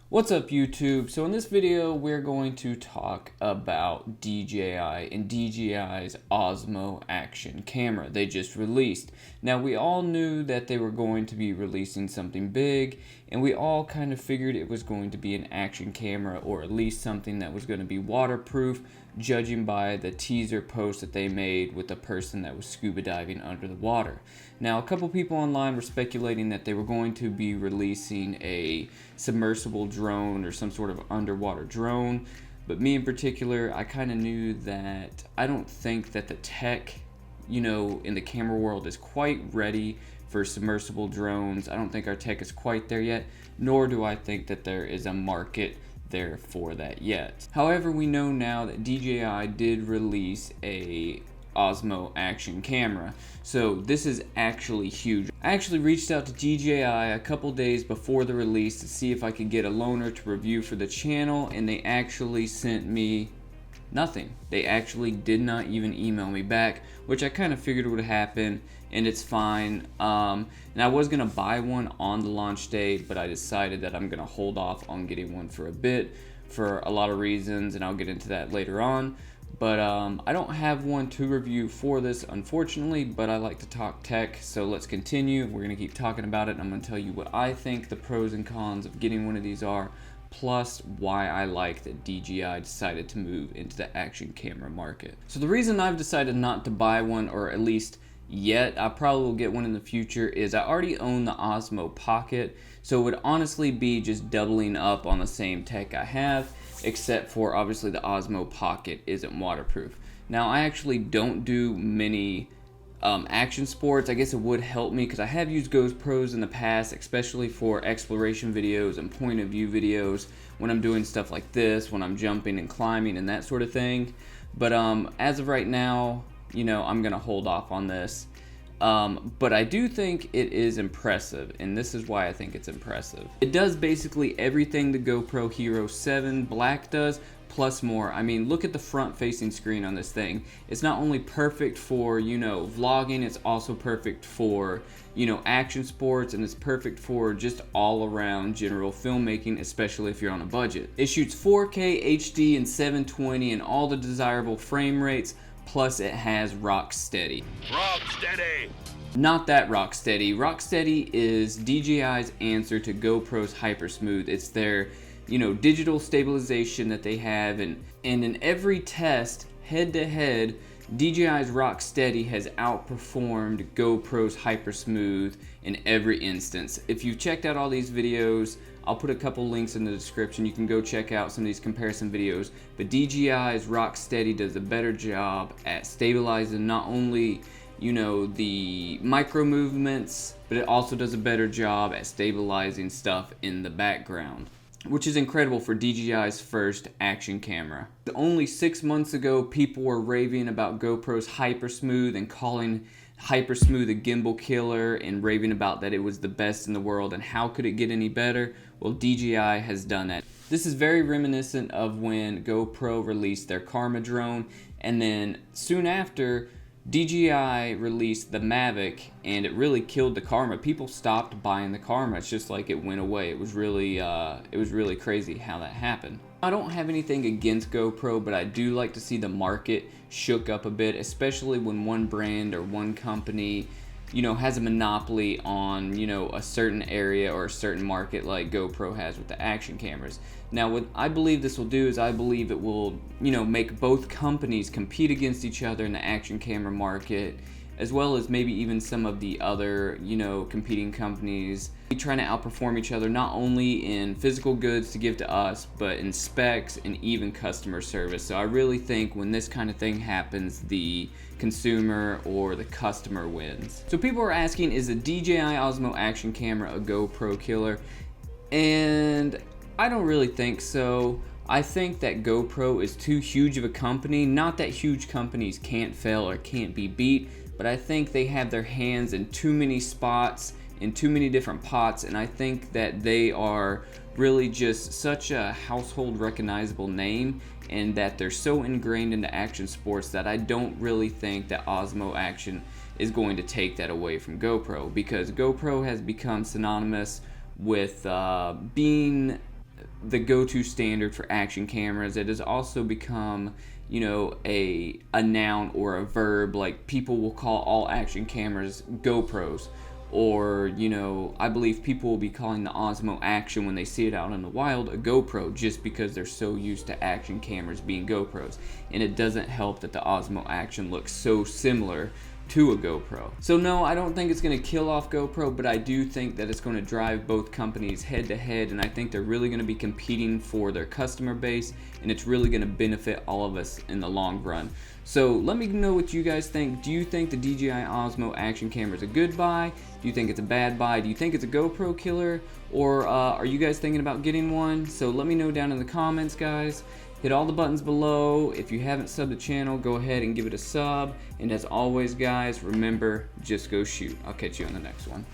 What's up YouTube? So in this video we're going to talk about DJI and DJI's Osmo Action camera they just released. Now we all knew that they were going to be releasing something big, and we all kind of figured it was going to be an action camera, or at least something that was going to be waterproof, judging by the teaser post that they made with the person that was scuba diving under the water. Now a couple people online were speculating that they were going to be releasing a submersible drone or some sort of underwater drone, but me in particular, I kind of knew that I don't think that the tech, in the camera world is quite ready for submersible drones. I don't think our tech is quite there yet, nor do I think that there is a market there for that yet. However, we know now that DJI did release a Osmo Action camera, so this is actually huge. I actually reached out to DJI a couple days before the release to see if I could get a loaner to review for the channel, and they actually sent me nothing. They actually did not even email me back, which I kind of figured would happen, and it's fine. And I was gonna buy one on the launch day, but I decided that I'm gonna hold off on getting one for a bit for a lot of reasons, and I'll get into that later on. But I don't have one to review for this, unfortunately, but I like to talk tech, so let's continue. We're gonna keep talking about it, and I'm gonna tell you what I think the pros and cons of getting one of these are, plus why I like that DJI decided to move into the action camera market. So the reason I've decided not to buy one, or at least yet, I probably will get one in the future, is I already own the Osmo Pocket, so it would honestly be just doubling up on the same tech I have, except for obviously the Osmo Pocket isn't waterproof. Now I actually don't do many action sports. I guess it would help me because I have used GoPros in the past, especially for exploration videos and point of view videos when I'm doing stuff like this, when I'm jumping and climbing and that sort of thing. But as of right now, I'm gonna hold off on this. But I do think it is impressive, and this is why I think it's impressive. It does basically everything the GoPro Hero 7 Black does, plus more. I mean, look at the front-facing screen on this thing. It's not only perfect for, vlogging, it's also perfect for, action sports, and it's perfect for just all-around general filmmaking, especially if you're on a budget. It shoots 4K, HD, and 720, and all the desirable frame rates, plus it has rock steady. Rock steady! Not that rock steady. Rock steady is DJI's answer to GoPro's Hypersmooth. It's their, digital stabilization that they have, and in every test, head-to-head, DJI's Rock Steady has outperformed GoPro's Hypersmooth in every instance. If you've checked out all these videos, I'll put a couple links in the description. You can go check out some of these comparison videos. But DJI's Rock Steady does a better job at stabilizing not only, the micro movements, but it also does a better job at stabilizing stuff in the background, which is incredible for DJI's first action camera. Only 6 months ago, people were raving about GoPro's Hypersmooth and calling Hypersmooth a gimbal killer, and raving about that it was the best in the world and how could it get any better. Well, DJI has done that. This is very reminiscent of when GoPro released their Karma drone, and then soon after, DJI released the Mavic, and it really killed the Karma. People stopped buying the Karma. It's just like it went away. It was really crazy how that happened. I don't have anything against GoPro, but I do like to see the market shook up a bit, especially when one brand or one company, has a monopoly on, a certain area or a certain market like GoPro has with the action cameras. Now, what I believe this will do is I believe it will, make both companies compete against each other in the action camera market, as well as maybe even some of the other, competing companies trying to outperform each other, not only in physical goods to give to us, but in specs and even customer service. So I really think when this kind of thing happens, the consumer or the customer wins. So people are asking, is the DJI Osmo Action camera a GoPro killer? And I don't really think so. I think that GoPro is too huge of a company. Not that huge companies can't fail or can't be beat, but I think they have their hands in too many spots, in too many different pots, and I think that they are really just such a household recognizable name, and that they're so ingrained into action sports that I don't really think that Osmo Action is going to take that away from GoPro, because GoPro has become synonymous with being the go-to standard for action cameras. It has also become, you know, a noun or a verb. Like, people will call all action cameras GoPros, or, you know, I believe people will be calling the Osmo Action when they see it out in the wild a GoPro, just because they're so used to action cameras being GoPros. And it doesn't help that the Osmo Action looks so similar to a GoPro. So no, I don't think it's going to kill off GoPro, but I do think that it's going to drive both companies head to head, and I think they're really going to be competing for their customer base, and it's really going to benefit all of us in the long run. So let me know what you guys think. Do you think the DJI Osmo Action camera is a good buy? Do you think it's a bad buy? Do you think it's a GoPro killer? Or are you guys thinking about getting one? So let me know down in the comments, guys. Hit all the buttons below. If you haven't subbed the channel, go ahead and give it a sub. And as always, guys, remember, just go shoot. I'll catch you on the next one.